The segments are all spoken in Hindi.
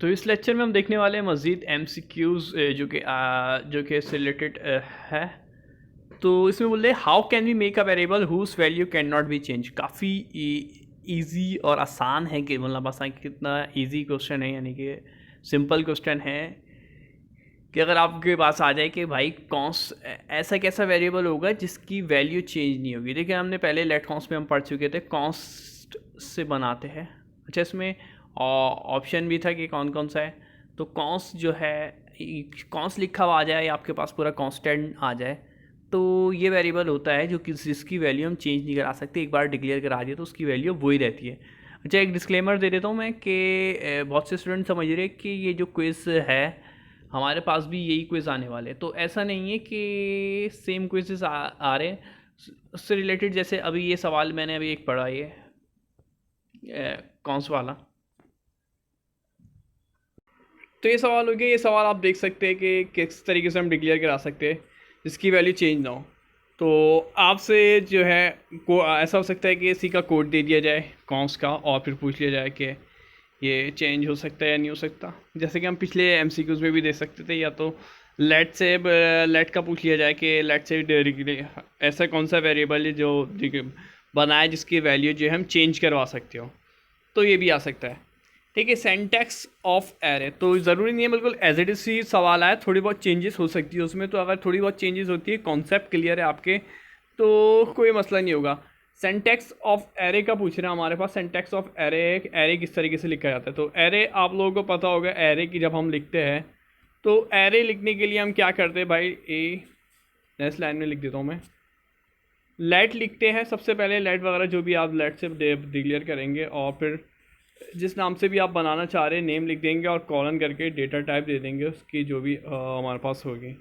तो इस लेक्चर में हम देखने वाले हैं मज़ीद MCQs जो कि इससे रिलेटेड है। तो इसमें बोल रहे हैं how can we make a variable whose value can not be change. काफ़ी ईजी और आसान है कि मतलब आसान कितना ईजी क्वेश्चन है, यानी कि सिंपल क्वेश्चन है कि अगर आपके पास आ जाए कि भाई कॉन्स ऐसा कैसा वेरिएबल होगा जिसकी वैल्यू चेंज नहीं होगी। देखिए हमने पहले लेट कॉन्स में हम पढ़ चुके थे, कॉन्स्ट से बनाते हैं। अच्छा, इसमें ऑप्शन भी था कि कौन कौन सा है। तो कॉन्स्ट जो है, कॉन्स्ट लिखा हुआ आ जाए या आपके पास पूरा कांस्टेंट आ जाए तो ये वेरिएबल होता है जो कि जिसकी वैल्यू हम चेंज नहीं करा सकते। एक बार डिक्लेयर करा दिए तो उसकी वैल्यू वही रहती है। अच्छा, एक डिस्क्लेमर दे देता हूँ मैं कि बहुत से स्टूडेंट समझ रहे हैं कि ये जो क्विज़ है हमारे पास भी यही क्विज़ आने वाले, तो ऐसा नहीं है कि सेम क्विज़ आ रहे हैं उससे रिलेटेड। जैसे अभी ये सवाल मैंने अभी एक पढ़ा, ये कौन सा वाला, तो ये सवाल हो गया। ये सवाल आप देख सकते हैं कि किस तरीके से हम डिक्लेयर करा सकते हैं जिसकी वैल्यू चेंज ना हो। तो आपसे जो है ऐसा हो सकता है कि इसी का कोड दे दिया जाए कॉन्स का, और फिर पूछ लिया जाए कि ये चेंज हो सकता है या नहीं हो सकता। जैसे कि हम पिछले MCQs में भी दे सकते थे, या तो लेट का पूछ लिया जाए कि लेट से ऐसा कौन सा वेरिएबल है जो बनाए जिसकी वैल्यू जो है हम चेंज करवा सकते हो, तो ये भी आ सकता है। ठीक है, सेंटेक्स ऑफ एरे, तो ज़रूरी नहीं है बिल्कुल एज इट इज़ ही सवाल आए, थोड़ी बहुत चेंजेस हो सकती है उसमें। तो अगर थोड़ी बहुत चेंजेस होती है, कॉन्सेप्ट क्लियर है आपके, तो कोई मसला नहीं होगा। सेंटेक्स ऑफ एरे का पूछ रहे हैं हमारे पास। सेंटेक्स ऑफ एरे, एरे किस तरीके से लिखा जाता है। तो एरे आप लोगों को पता होगा, एरे की जब हम लिखते हैं तो एरे लिखने के लिए हम क्या करते हैं भाई, नेक्स्ट लाइन में लिख देता हूँ मैं, लेट लिखते हैं सबसे पहले। लेट वगैरह जो भी आप लेट से डिक्लेयर करेंगे, और फिर जिस नाम से भी आप बनाना चाह रहे हैं नेम लिख देंगे, और कॉलन करके डेटा टाइप दे देंगे उसकी जो भी हमारे पास होगी।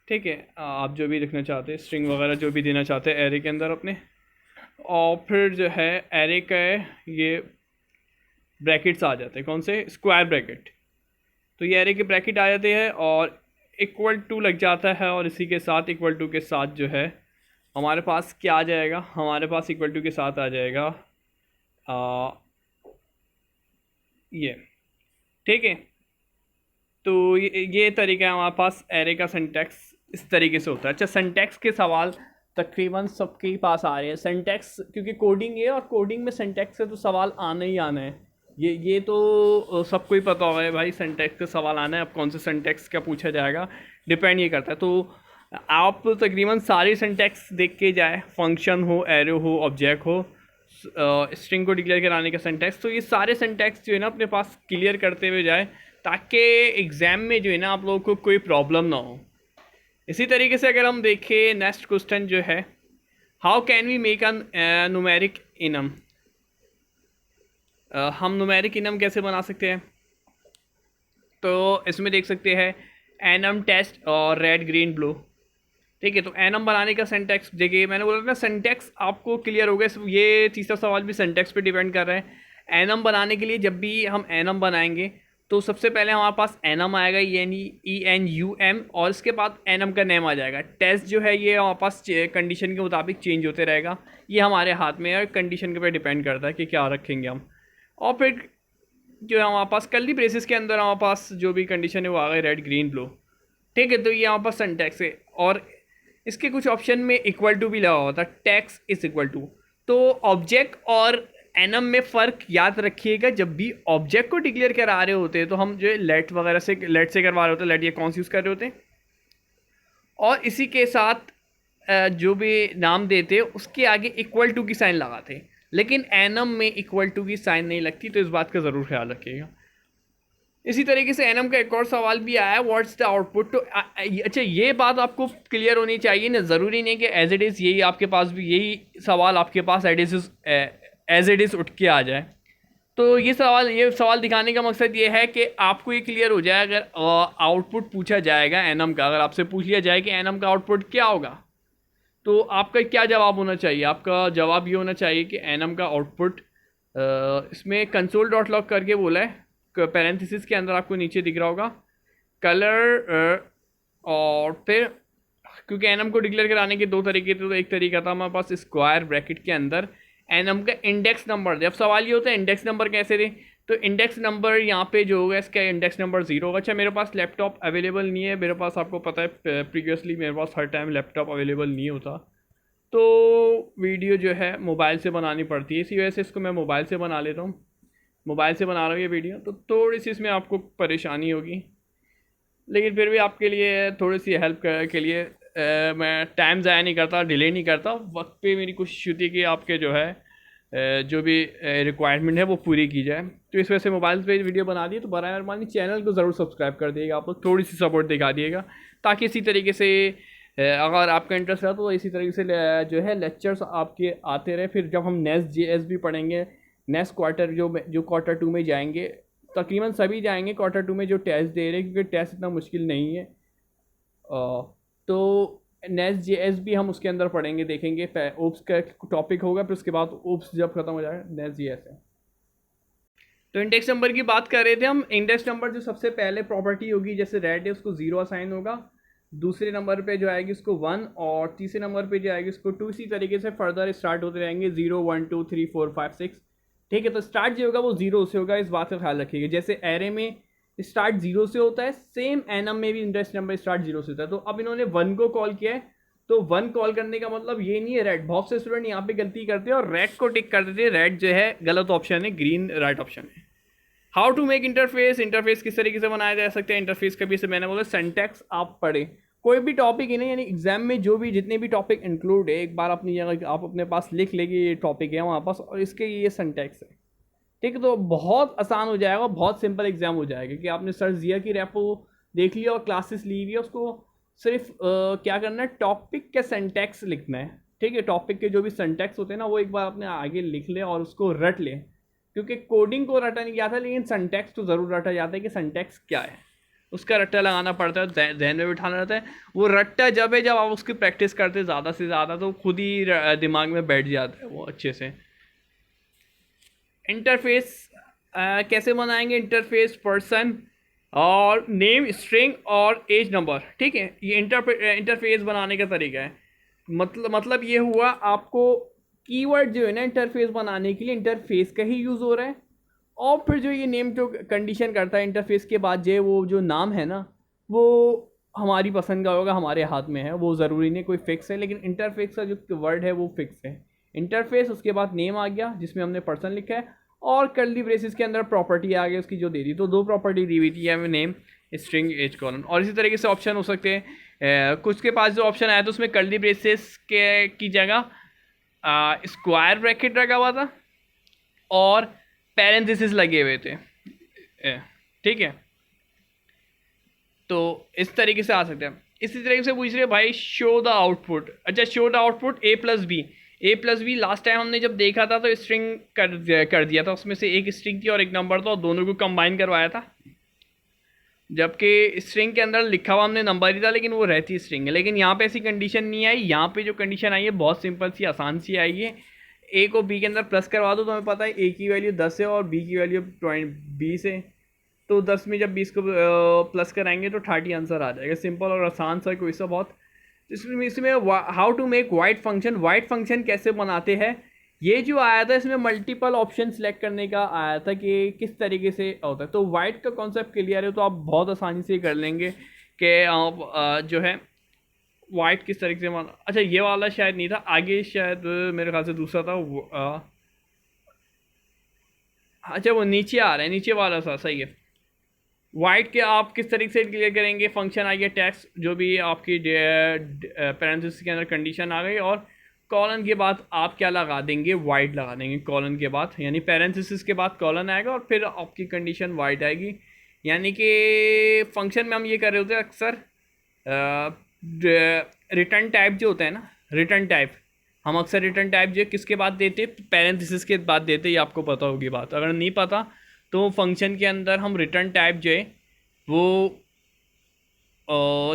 ठीक है, आप जो भी लिखना चाहते हैं, स्ट्रिंग वगैरह जो भी देना चाहते हैं एरे के अंदर अपने, और फिर जो है एरे का ये ब्रैकेट्स आ जाते हैं, कौन से, स्क्वायर ब्रैकेट। तो ये एरे के ब्रैकेट आ जाते हैं और इक्वल टू लग जाता है, और इसी के साथ इक्वल टू के साथ जो है हमारे पास क्या आ जाएगा, हमारे पास इक्वल टू के साथ आ जाएगा ये। ठीक है, तो ये तरीका है हमारे पास एरे का। सिंटैक्स इस तरीके से होता है। अच्छा, सिंटैक्स के सवाल तकरीबन सबके पास आ रहे हैं। सिंटैक्स क्योंकि कोडिंग है, और कोडिंग में सिंटैक्स से तो सवाल आना ही आना है। ये तो सबको ही पता होगा भाई, सिंटैक्स का सवाल आना है। अब कौन से सिंटैक्स क्या पूछा जाएगा डिपेंड ये करता है। तो आप तकरीबन सारी सिंटैक्स देख के जाए, फंक्शन हो, एरो हो, ऑब्जेक्ट हो, स्ट्रिंग को डिक्लेयर कराने का सिंटैक्स, तो ये सारे सिंटैक्स जो है ना अपने पास क्लियर करते हुए जाए, ताकि एग्ज़ाम में जो है ना आप लोगों को कोई प्रॉब्लम ना हो। इसी तरीके से अगर हम देखें नेक्स्ट क्वेश्चन जो है, how can we make a numeric enum. हम न्यूमेरिक इनम कैसे बना सकते हैं, तो इसमें देख सकते हैं एनम टेस्ट और रेड ग्रीन ब्लू। ठीक है, तो एनम बनाने का सिंटैक्स देखिए, मैंने बोला था सिंटैक्स आपको क्लियर हो गया। ये तीसरा सवाल भी सिंटैक्स पे डिपेंड कर रहा है। एनम बनाने के लिए जब भी हम एनम बनाएंगे तो सबसे पहले हमारे पास एनम आएगा, यानी ENUM, और इसके बाद एनम का नेम आ जाएगा। टेस्ट जो है ये हमारे पास कंडीशन के मुताबिक चेंज होते रहेगा, ये हमारे हाथ में है, कंडीशन के पे डिपेंड करता है कि क्या रखेंगे हम। और फिर जो है हमारे पास कर्ली ब्रेसेस के अंदर हमारे पास जो भी कंडीशन है वो आ गई रेड ग्रीन ब्लू। ठीक है, तो ये हमारे पास सिंटैक्स है। और इसके कुछ ऑप्शन में इक्वल टू भी लगा हुआ था, टैक्स इज इक्वल टू। तो ऑब्जेक्ट और एनम में फ़र्क याद रखिएगा। जब भी ऑब्जेक्ट को डिक्लेयर करा रहे होते हैं तो हम जो है लेट वगैरह से, लेट से करवा रहे होते हैं, लेट ये कौन सी यूज़ कर रहे होते हैं, और इसी के साथ जो भी नाम देते हैं उसके आगे इक्वल टू की साइन लगाते हैं। लेकिन एनम में इक्वल टू की साइन नहीं लगती, तो इस बात का ज़रूर ख्याल रखिएगा। इसी तरीके से एनम का एक और सवाल भी आया, व्हाट्स द आउटपुट। तो अच्छा, ये बात आपको क्लियर होनी चाहिए ना, ज़रूरी नहीं कि एज इट इज़ यही आपके पास भी यही सवाल आपके पास एज इट इज़ उठ के आ जाए। तो ये सवाल दिखाने का मकसद ये है कि आपको ये क्लियर हो जाए। अगर आउटपुट पूछा जाएगा एनम का, अगर आपसे पूछ लिया जाए कि एनम का आउटपुट क्या होगा, तो आपका क्या जवाब होना चाहिए। आपका जवाब ये होना चाहिए कि एनम का आउटपुट, इसमें कंसोल डॉट लॉग करके बोला है, पैरेंथेसिस के अंदर आपको नीचे दिख रहा होगा कलर, और फिर क्योंकि एनम को डिक्लेयर कराने के दो तरीके थे, तो एक तरीका था हमारे पास स्क्वायर ब्रैकेट के अंदर एनम का इंडेक्स नंबर दे। अब सवाल ये होता है इंडेक्स नंबर कैसे दे, तो इंडेक्स नंबर यहाँ पे जो होगा इसका इंडेक्स नंबर 0 होगा। अच्छा मेरे पास लैपटॉप अवेलेबल नहीं है, मेरे पास आपको पता है प्रीवियसली मेरे पास हर टाइम लैपटॉप अवेलेबल नहीं होता, तो वीडियो जो है मोबाइल से बनानी पड़ती है, इसी वजह से इसको मैं मोबाइल से बना लेता हूँ। मोबाइल से बना रहा हूँ ये वीडियो, तो थोड़ी सी इसमें आपको परेशानी होगी, लेकिन फिर भी आपके लिए थोड़ी सी हेल्प के लिए मैं टाइम ज़ाया नहीं करता, डिले नहीं करता, वक्त पे मेरी कोशिश होती है कि आपके जो है जो भी रिक्वायरमेंट है वो पूरी की जाए। तो इस वजह से मोबाइल पे वीडियो बना दी, तो बराए मेहरबानी चैनल को ज़रूर सब्सक्राइब कर दिएगा, आप लोग थोड़ी सी सपोर्ट दिखा दिएगा, ताकि इसी तरीके से अगर आपका इंटरेस्ट रहा तो इसी तरीके से जो है लेक्चर्स आपके आते रहे। फिर जब हम नेक्स्ट JS भी पढ़ेंगे, नेक्स्ट क्वार्टर जो क्वार्टर 2 में जाएंगे, तकरीबन सभी जाएंगे क्वार्टर 2 में जो टेस्ट दे रहे हैं, क्योंकि टेस्ट इतना मुश्किल नहीं है। तो नेक्स्ट JS भी हम उसके अंदर पढ़ेंगे, देखेंगे ओप्स का टॉपिक होगा, फिर उसके बाद ओप्स जब खत्म हो जाएगा नेक्स्ट JS है। तो इंडेक्स नंबर की बात कर रहे थे हम। इंडेक्स नंबर जो सबसे पहले प्रॉपर्टी होगी, जैसे रेड है उसको 0 असाइन होगा, दूसरे नंबर पे जो आएगी उसको 1, और तीसरे नंबर पे जो आएगी उसको 2, इसी तरीके से फर्दर स्टार्ट होते रहेंगे 0 1 2 3 4 5 6। ठीक है, तो स्टार्ट जो होगा वो 0 से होगा, इस बात का ख्याल रखिएगा। जैसे एरे में स्टार्ट 0 से होता है, सेम एनम में भी इंडेक्स नंबर स्टार्ट 0 से होता है। तो अब इन्होंने 1 को कॉल किया है, तो 1 कॉल करने का मतलब ये नहीं है रेड। बहुत से स्टूडेंट यहाँ पे गलती करते हैं और रेड को टिक कर देते हैं, रेड जो है गलत ऑप्शन है, ग्रीन राइट ऑप्शन है। How to make interface, interface किस तरीके से बनाया जा सकता है इंटरफेस का भी, से मैंने बोला सिंटैक्स आप पढ़े, कोई भी टॉपिक ही नहीं, यानी एग्जाम में जो भी जितने भी टॉपिक इंक्लूड है, एक बार अपनी जगह आप अपने पास लिख लेंगे ये टॉपिक है वहाँ पास, और इसके ये सिंटैक्स है। ठीक है, तो बहुत आसान हो जाएगा, बहुत सिंपल एग्जाम हो जाएगा कि आपने सर्च दिया कि रेपो देख लिया और क्लासेस ली हुई है, उसको सिर्फ क्या करना है, टॉपिक के सिंटैक्स लिखना है। ठीक है, टॉपिक के जो भी सिंटैक्स होते हैं ना, वो एक बार अपने आगे लिख ले और उसको रट ले, क्योंकि कोडिंग को रटा नहीं जाता, लेकिन सिंटैक्स तो ज़रूर रटा जाता है कि सिंटैक्स क्या है, उसका रट्टा लगाना पड़ता है, ध्यान में बिठाना रहता है। वो रट्टा जब है जब आप उसकी प्रैक्टिस करते ज़्यादा से ज़्यादा, तो खुद ही दिमाग में बैठ जाता है वो अच्छे से। इंटरफेस कैसे बनाएंगे, इंटरफेस पर्सन और नेम, स्ट्रिंग और एज नंबर। ठीक है, ये इंटरफेस बनाने का तरीका है। मतलब ये हुआ, आपको कीवर्ड जो है ना इंटरफेस बनाने के लिए इंटरफेस का ही यूज़ हो रहा है, और फिर जो ये नेम जो कंडीशन करता है इंटरफेस के बाद, वो जो नाम है ना वो हमारी पसंद का होगा, हमारे हाथ में है, वो ज़रूरी नहीं कोई फिक्स है, लेकिन इंटरफेस का जो वर्ड है वो फिक्स है। इंटरफेस, उसके बाद नेम आ गया जिसमें हमने पर्सन लिखा है, और कर्ली ब्रेसिस के अंदर प्रॉपर्टी आ गई उसकी जो दे दी, तो 2 प्रॉपर्टी दी हुई थी हमें, नेम स्ट्रिंग एज कॉलन। और इसी तरीके से ऑप्शन हो सकते हैं, कुछ के पास जो ऑप्शन आया था उसमें कर्ली ब्रेसिस के की जगह स्क्वायर ब्रैकेट रखा हुआ था और पैरेंथेसिस लगे हुए थे। ठीक है, तो इस तरीके से आ सकते हैं। इसी तरीके से पूछ रहे भाई शो द आउटपुट। अच्छा, show the output A+B last time हमने जब देखा था तो स्ट्रिंग कर दिया था, उसमें से एक स्ट्रिंग थी और एक नंबर था, और दोनों को कंबाइन करवाया था, जबकि स्ट्रिंग के अंदर लिखा हुआ हमने नंबर ही था, लेकिन वो रहती स्ट्रिंग है। लेकिन यहाँ पे ऐसी कंडीशन नहीं आई, यहाँ पे जो कंडीशन आई है बहुत सिंपल सी, आसान सी आई है। A को B के अंदर प्लस करवा दो, तो हमें पता है A की वैल्यू 10 है और B की वैल्यू 20 है, तो 10 में जब 20 को प्लस कराएंगे तो 30 आंसर आ जाएगा। सिंपल और आसान सा कोई सा बहुत। इसमें how to make void function कैसे बनाते हैं, ये जो आया था इसमें मल्टीपल ऑप्शन सेलेक्ट करने का आया था कि किस तरीके से होता है। तो वाइड का कॉन्सेप्ट क्लियर है तो आप बहुत आसानी से कर लेंगे कि आप जो है वाइड किस तरीके से बना। अच्छा, ये वाला शायद नहीं था, आगे शायद मेरे ख्याल से दूसरा था। अच्छा, वो नीचे आ रहा है, नीचे वाला था, सही है। वाइड के आप किस तरीके से क्लियर करेंगे, फंक्शन आ गया टेक्स्ट, जो भी आपकी पैरेंथेसिस के अंदर कंडीशन आ गई, और कॉलन के बाद आप क्या लगा देंगे, वाइड लगा देंगे कॉलन के बाद, यानी पैरेंथेसिस के बाद कॉलन आएगा और फिर आपकी कंडीशन वाइड आएगी। यानी कि फंक्शन में हम ये कर रहे होते हैं अक्सर, रिटर्न टाइप जो होता है ना, रिटर्न टाइप हम अक्सर रिटर्न टाइप जो किसके बाद देते, पैरेंथेसिस के बाद देते, ये आपको पता होगी बात। अगर नहीं पता तो फंक्शन के अंदर हम रिटर्न टाइप जो है वो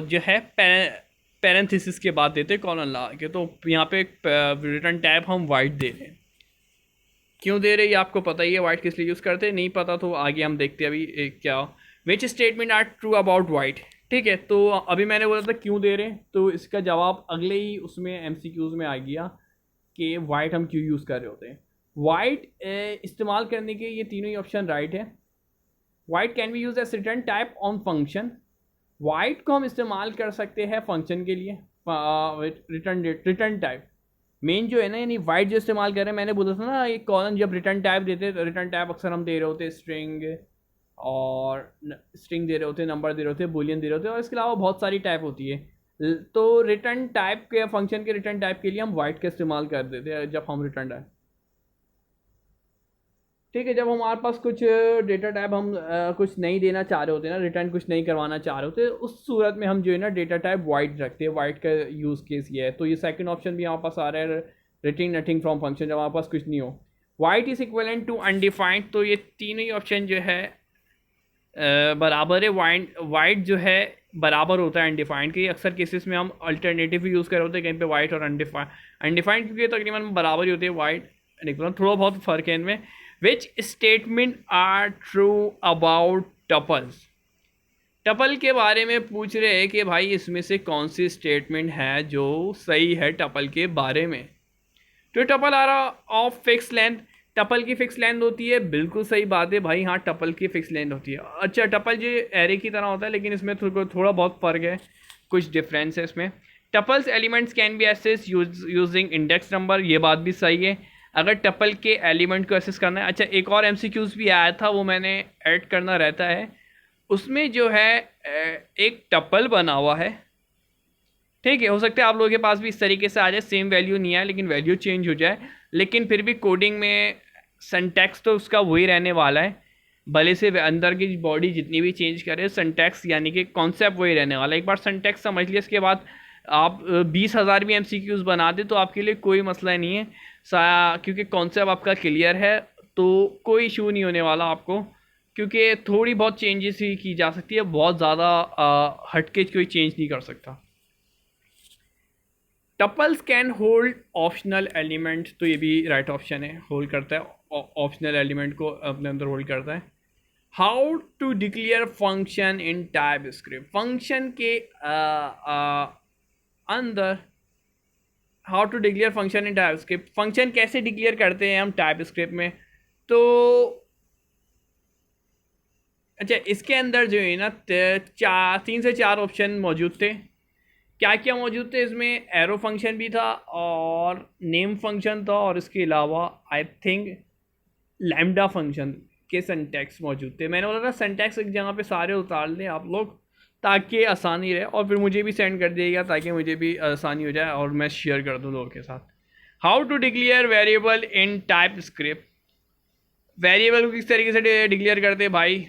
जो है पैरेंथेसिस के बाद देते कॉलन लगा के। तो यहाँ पे रिटर्न टाइप हम वाइड दे रहे हैं। क्यों दे रहे हैं ये आपको पता ही है, वाइड किस लिए यूज़ करते हैं, नहीं पता तो आगे हम देखते हैं अभी क्या। Which statement are true about void. ठीक है, तो अभी मैंने बोला था क्यों दे रहे हैं, तो इसका जवाब अगले ही उसमें MCQs में आ गया कि वाइड हम क्यों यूज़ कर रहे होते हैं। वाइड इस्तेमाल करने के ये तीनों ही ऑप्शन राइट है। Void can be use as return type on function. Void को हम इस्तेमाल कर सकते हैं फंक्शन के लिए, रिटर्न टाइप मेन जो है ना, यानी वाइड जो इस्तेमाल कर रहे हैं, मैंने बोला था ना एक कॉलन जब रिटर्न टाइप देते हैं तो रिटर्न टाइप अक्सर हम दे रहे होते स्ट्रिंग, और स्ट्रिंग दे रहे होते, नंबर दे रहे होते, बुलियन दे रहे होते, और इसके अलावा बहुत सारी टाइप होती है। तो रिटर्न टाइप के फंक्शन के रिटर्न टाइप के लिए हम वाइड का इस्तेमाल कर देते हैं जब हम रिटर्न टाइप, ठीक है। जब हमारे पास कुछ डेटा टाइप हम कुछ नहीं देना चाह रहे होते ना, रिटर्न कुछ नहीं करवाना चाह रहे होते, उस सूरत में हम जो है ना डेटा टाइप वाइड रखते हैं। वाइड का यूज़ केस ये है। तो ये सेकंड ऑप्शन भी हमारे पास आ रहा है, रिटर्न नथिंग फ्रॉम फंक्शन, जब हमारे पास कुछ नहीं हो। Void is equivalent to undefined, तो ये तीनों ही ऑप्शन जो है बराबर है। वाइड जो है बराबर होता है अनडिफाइंड के। अक्सर केसेस में हम अल्टरनेटिव भी यूज़ कर रहे होते हैं कहीं पे वाइड और अनडिफाइंड क्योंकि तकरीबन बराबर ही होते हैं। वाइड थोड़ा बहुत फ़र्क है इनमें। Which statement are true about tuples, tuple के बारे में पूछ रहे हैं कि भाई इसमें से कौन सी स्टेटमेंट है जो सही है टपल के बारे में। तो टपल आ रहा ऑफ फिक्स लेंथ, टपल की फिक्स लेंथ होती है, बिल्कुल सही बात है भाई, हाँ टपल की फिक्स लेंथ होती है। अच्छा टपल जो एरे की तरह होता है लेकिन इसमें थोड़ा बहुत फ़र्क है, कुछ डिफरेंस है इसमें। Tuples elements can be access using index number, ये बात भी सही है अगर टपल के एलिमेंट को एक्सेस करना है। अच्छा एक और एमसीक्यूज भी आया था, वो मैंने ऐड करना रहता है, उसमें जो है एक टपल बना हुआ है, ठीक है। हो सकता है आप लोगों के पास भी इस तरीके से आ जाए, सेम वैल्यू नहीं आए लेकिन वैल्यू चेंज हो जाए, लेकिन फिर भी कोडिंग में सिंटैक्स तो उसका वही रहने वाला है, भले से अंदर की बॉडी जितनी भी चेंज करे, सिंटैक्स यानी कि कॉन्सेप्ट वही रहने वाला है। एक बार सिंटैक्स समझ लिया, इसके बाद आप 20,000 भी एमसीक्यूज बना दे तो आपके लिए कोई मसला नहीं है, क्योंकि कॉन्सेप्ट आपका क्लियर है, तो कोई इशू नहीं होने वाला आपको, क्योंकि थोड़ी बहुत चेंजेस ही की जा सकती है, बहुत ज़्यादा हटके कोई चेंज नहीं कर सकता। Tuples can hold optional element, तो ये भी राइट ऑप्शन है, होल्ड करता है ऑप्शनल एलिमेंट को, अपने अंदर होल्ड करता है। How to declare function in TypeScript, function के अंदर how to declare function in TypeScript, function कैसे डिक्लेयर करते हैं हम टाइप स्क्रिप्ट में। तो अच्छा इसके अंदर जो है ना 3 से 4 ऑप्शन मौजूद थे। क्या क्या मौजूद थे इसमें, एरो फंक्शन भी था और नेम फंक्शन था, और इसके अलावा आई थिंक लैम्डा फंक्शन के सिंटैक्स मौजूद थे। मैंने बोला था सिंटैक्स एक जगह पे सारे उतार लें आप लोग ताकि आसानी रहे, और फिर मुझे भी सेंड कर दिएगा ताकि मुझे भी आसानी हो जाए और मैं शेयर कर दूँ लोगों के साथ। How to declare variable in TypeScript, variable को किस तरीके से डिक्लेयर करते हैं भाई,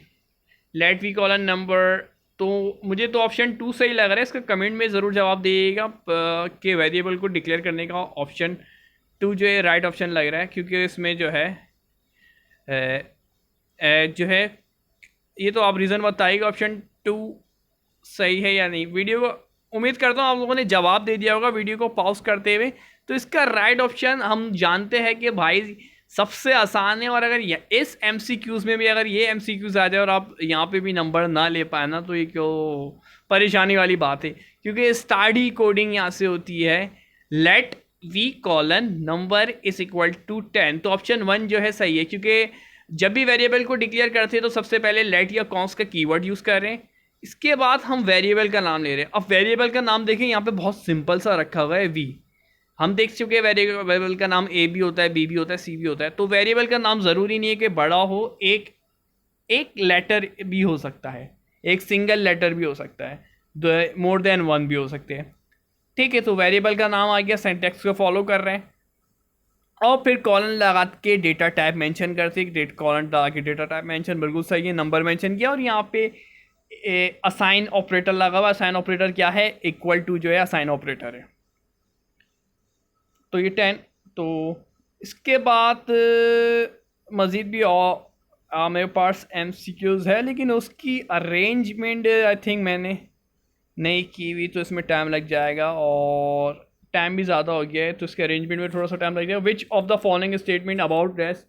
लेट वी कॉलन नंबर। तो मुझे तो ऑप्शन 2 सही लग रहा है, इसका कमेंट में ज़रूर जवाब दीजिएगा कि वेरिएबल को डिक्लेयर करने का ऑप्शन 2 जो है राइट ऑप्शन लग रहा है, क्योंकि इसमें जो है जो है ये तो आप रीज़न बताइएगा ऑप्शन 2 सही है या नहीं। वीडियो को उम्मीद करता हूँ आप लोगों ने जवाब दे दिया होगा वीडियो को पॉज करते हुए। तो इसका राइट ऑप्शन हम जानते हैं कि भाई सबसे आसान है, और अगर इस एमसीक्यूज़ में भी अगर ये एमसीक्यूज़ आ जाए और आप यहाँ पे भी नंबर ना ले पाए ना, तो ये क्यों परेशानी वाली बात है, क्योंकि स्टार्ट ही कोडिंग यहाँ से होती है, let we colon number is equal to 10। तो ऑप्शन 1 जो है सही है, क्योंकि जब भी वेरिएबल को डिक्लेयर करते हैं तो सबसे पहले लेट या कॉन्स का कीवर्ड यूज़ कर रहे हैं, इसके बाद हम वेरिएबल का नाम ले रहे हैं। अब वेरिएबल का नाम देखें यहाँ पे बहुत सिंपल सा रखा हुआ है वी, हम देख चुके हैं वेरिएबल का नाम ए भी होता है, बी भी होता है, सी भी होता है। तो वेरिएबल का नाम ज़रूरी नहीं है कि बड़ा हो, एक लेटर भी हो सकता है, एक सिंगल लेटर भी हो सकता है, मोर देन 1 भी हो सकते हैं, ठीक है। तो वेरिएबल का नाम आ गया, सिंटैक्स को फॉलो कर रहे हैं, और फिर कॉलन लगा के डेटा टाइप मेंशन करते हैं, कॉलन लगा के डेटा टाइप मेंशन बिल्कुल सही है, नंबर मेंशन किया, और यहाँ पे असाइन ऑपरेटर लगा हुआ। असाइन ऑपरेटर क्या है, इक्वल टू जो है असाइन ऑपरेटर है। तो ये 10। तो इसके बाद मज़ीद भी मेरे पास MCQs है, लेकिन उसकी अरेंजमेंट आई थिंक मैंने नहीं की हुई, तो इसमें टाइम लग जाएगा और टाइम भी ज़्यादा हो गया है, तो इसके अरेंजमेंट में थोड़ा सा टाइम लग जाएगा। Which of the following statement about rest,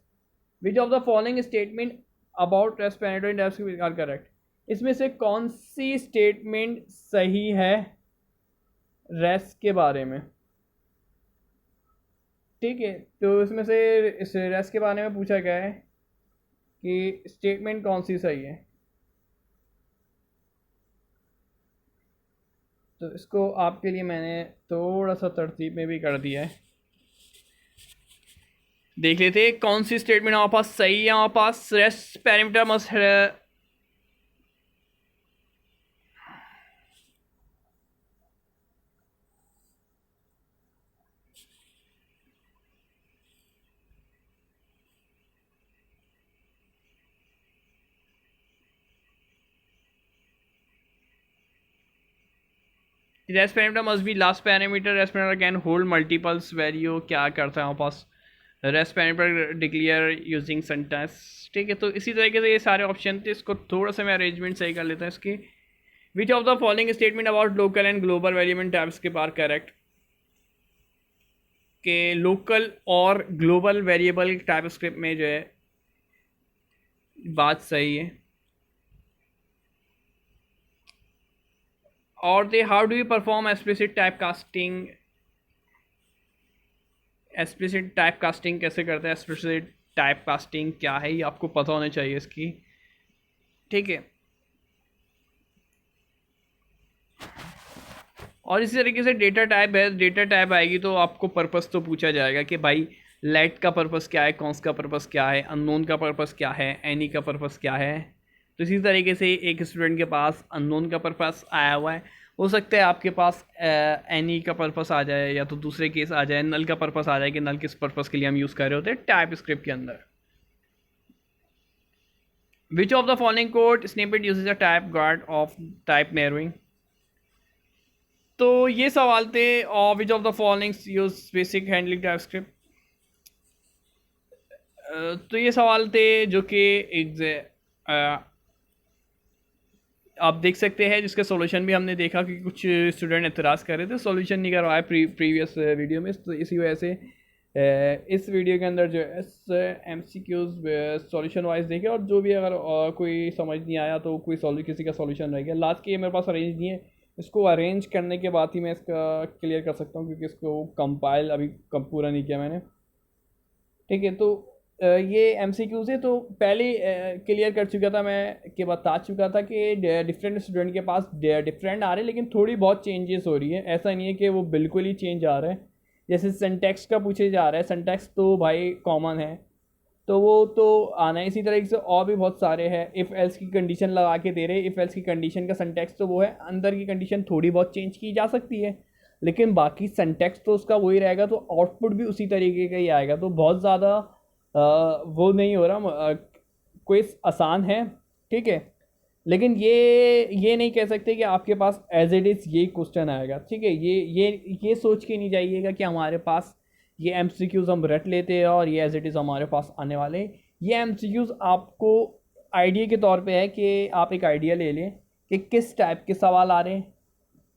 which of the following statement about rest penetrant apps are correct, इसमें से कौन सी स्टेटमेंट सही है रेस्ट के बारे में। ठीक है, तो इसमें से इस रेस्ट के बारे में पूछा गया है कि स्टेटमेंट कौन सी सही है। तो इसको आपके लिए मैंने थोड़ा सा तरतीब में भी कर दिया है। देख लेते हैं कौन सी स्टेटमेंट हमारे पास सही है। हमारे पास rest parameter must rest parameter must be last parameter. Rest parameter can hold multiples value. क्या करता है हमारे पास rest parameter declare using sentence. ठीक है, तो इसी तरीके से ये सारे ऑप्शन थे। इसको थोड़ा सा मैं अरेंजमेंट सही कर लेता हूँ इसकी। Which of the following statement about local and global variable types के पार करेक्ट। के लोकल और ग्लोबल वेरिएबल टाइप स्क्रिप्ट में जो है बात सही है। और they how do you perform explicit type casting. Explicit type casting कैसे करते हैं। एक्सप्लिसिट टाइप कास्टिंग क्या है ये आपको पता होना चाहिए इसकी। ठीक है, और इसी तरीके से डेटा टाइप है। डेटा टाइप आएगी तो आपको पर्पस तो पूछा जाएगा कि भाई लेट का पर्पस क्या है, कॉन्स का पर्पस क्या है, अननोन का पर्पस क्या है, एनी का पर्पस क्या है। तो इसी तरीके से एक स्टूडेंट के पास अननोन का पर्पस आया हुआ है, हो सकता है आपके पास एनी का पर्पस आ जाए, या तो दूसरे केस आ जाए नल का पर्पस आ जाए कि नल किस पर्पस के लिए हम यूज़ कर रहे होते हैं टाइप स्क्रिप्ट के अंदर। विच of the following code snippet usage a type guard of type narrowing. तो ये सवाल थे और विच of the following use basic handling type script. तो ये सवाल थे जो कि आप देख सकते हैं जिसका सॉल्यूशन भी हमने देखा कि कुछ स्टूडेंट एतराज़ कर रहे थे, सॉल्यूशन नहीं करवाया प्रीवियस वीडियो में। तो इसी वजह से इस वीडियो के अंदर जो है MCQs सॉल्यूशन वाइज देखे, और जो भी अगर कोई समझ नहीं आया तो कोई किसी का सॉल्यूशन रह गया लास्ट के, मेरे पास अरेंज नहीं है। इसको अरेंज करने के बाद ही मैं इसका क्लियर कर सकता हूँ, क्योंकि इसको कंपाइल अभी पूरा नहीं किया मैंने। ठीक है, तो ये MCQ से तो पहले क्लियर कर चुका था मैं, कि बता चुका था कि डिफरेंट स्टूडेंट के पास डिफरेंट आ रहे हैं, लेकिन थोड़ी बहुत चेंजेस हो रही है। ऐसा नहीं है कि वो बिल्कुल ही चेंज आ रहा है। जैसे सिंटैक्स का पूछे जा रहा है, सिंटैक्स तो भाई कॉमन है तो वो तो आना है। इसी तरीके से और भी बहुत सारे हैं। इफ़ एल्स की कंडीशन लगा के दे रहे, इफ़ एल्स की कंडीशन का सिंटैक्स तो वो है, अंदर की कंडीशन थोड़ी बहुत चेंज की जा सकती है, लेकिन बाकी सिंटैक्स तो उसका वही रहेगा, तो आउटपुट भी उसी तरीके का ही आएगा। तो बहुत ज़्यादा वो नहीं हो रहा, कोई आसान है। ठीक है, लेकिन ये नहीं कह सकते कि आपके पास एज इट इज़ ये क्वेश्चन आएगा। ठीक है, ये सोच के नहीं जाइएगा कि हमारे पास ये MCQs हम रट लेते हैं और ये एज इट इज़ हमारे पास आने वाले। ये MCQs आपको आइडिया के तौर पे है कि आप एक आइडिया ले लें कि किस टाइप के सवाल आ रहे हैं,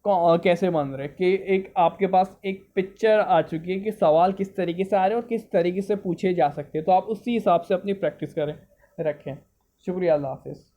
कैसे बन रहे, कि एक आपके पास एक पिक्चर आ चुकी है कि सवाल किस तरीके से आ रहे हैं और किस तरीके से पूछे जा सकते हैं। तो आप उसी हिसाब से अपनी प्रैक्टिस करें रखें। शुक्रिया, अल्लाह हाफिज़।